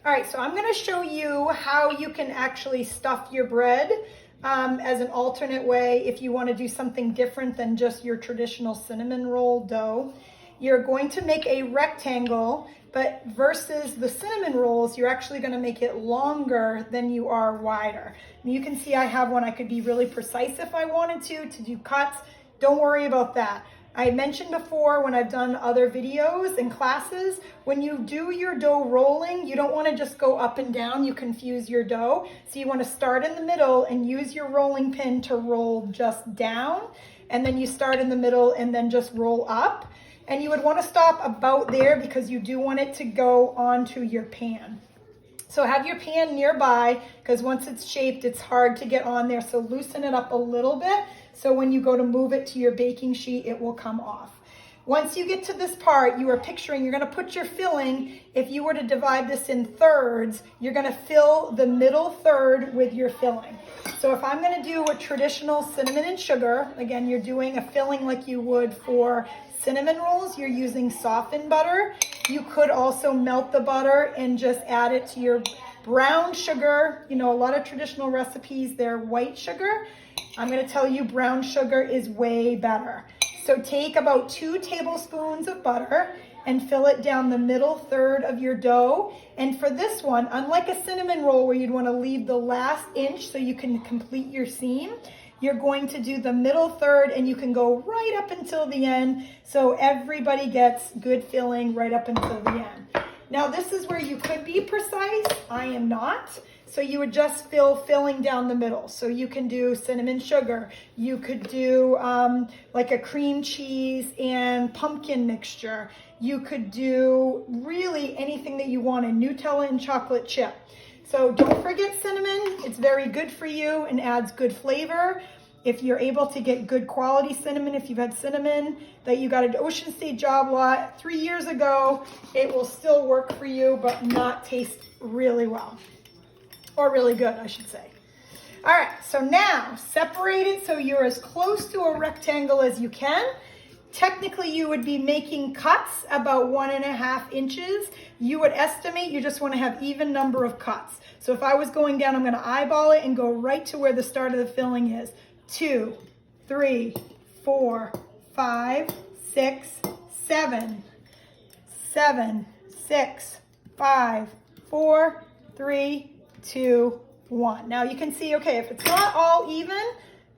All right, so I'm gonna show you how you can actually stuff your bread as an alternate way if you wanna do something different than just your traditional cinnamon roll dough. You're going to make a rectangle, but versus the cinnamon rolls, you're actually gonna make it longer than you are wider. And you can see I have one. I could be really precise if I wanted to do cuts. Don't worry about that. I mentioned before when I've done other videos and classes, when you do your dough rolling, you don't want to just go up and down, you confuse your dough. So you want to start in the middle and use your rolling pin to roll just down. And then you start in the middle and then just roll up. And you would want to stop about there because you do want it to go onto your pan. So have your pan nearby because once it's shaped, it's hard to get on there. So loosen it up a little bit. So when you go to move it to your baking sheet, it will come off. Once you get to this part, you are picturing, you're gonna put your filling. If you were to divide this in thirds, you're gonna fill the middle third with your filling. So if I'm gonna do a traditional cinnamon and sugar, again, you're doing a filling like you would for cinnamon rolls, you're using softened butter. You could also melt the butter and just add it to your brown sugar. You know, a lot of traditional recipes, they're white sugar. I'm gonna tell you brown sugar is way better. So take about 2 tablespoons of butter and fill it down the middle third of your dough. And for this one, unlike a cinnamon roll where you'd wanna leave the last inch so you can complete your seam, you're going to do the middle third and you can go right up until the end so everybody gets good filling right up until the end. Now this is where you could be precise, I am not. So you would just filling down the middle. So you can do cinnamon sugar. You could do like a cream cheese and pumpkin mixture. You could do really anything that you want, in Nutella and chocolate chip. So don't forget cinnamon. It's very good for you and adds good flavor. If you're able to get good quality cinnamon, if you've had cinnamon that you got at Ocean State job lot 3 years ago, it will still work for you, but not taste really well. Or really good, I should say. All right, so now separate it so you're as close to a rectangle as you can. Technically, you would be making cuts about 1.5 inches. You would estimate you just want to have even number of cuts. So if I was going down, I'm going to eyeball it and go right to where the start of the filling is. 2, 3, 4, 5, 6, 7, 7, 6, 5, 4, 3, 2, 1. Now you can see, okay, if it's not all even,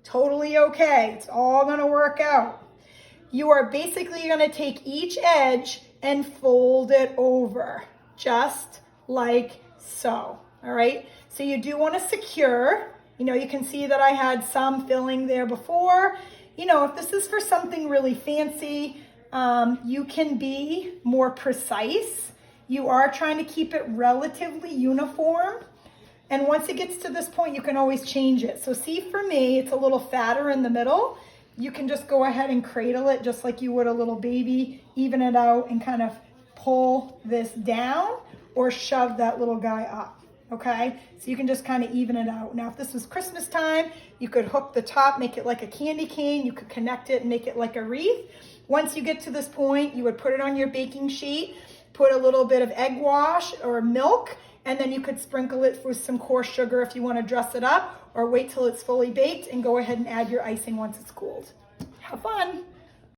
totally okay. It's all gonna work out. You are basically gonna take each edge and fold it over, just like so, all right? So you do wanna secure. You know, you can see that I had some filling there before. You know, if this is for something really fancy, you can be more precise. You are trying to keep it relatively uniform. And once it gets to this point, you can always change it. So see, for me, it's a little fatter in the middle. You can just go ahead and cradle it just like you would a little baby, even it out and kind of pull this down or shove that little guy up. Okay, so you can just kind of even it out. Now, if this was Christmas time, you could hook the top, make it like a candy cane. You could connect it and make it like a wreath. Once you get to this point, you would put it on your baking sheet, put a little bit of egg wash or milk, and then you could sprinkle it with some coarse sugar if you want to dress it up, or wait till it's fully baked and go ahead and add your icing once it's cooled. Have fun.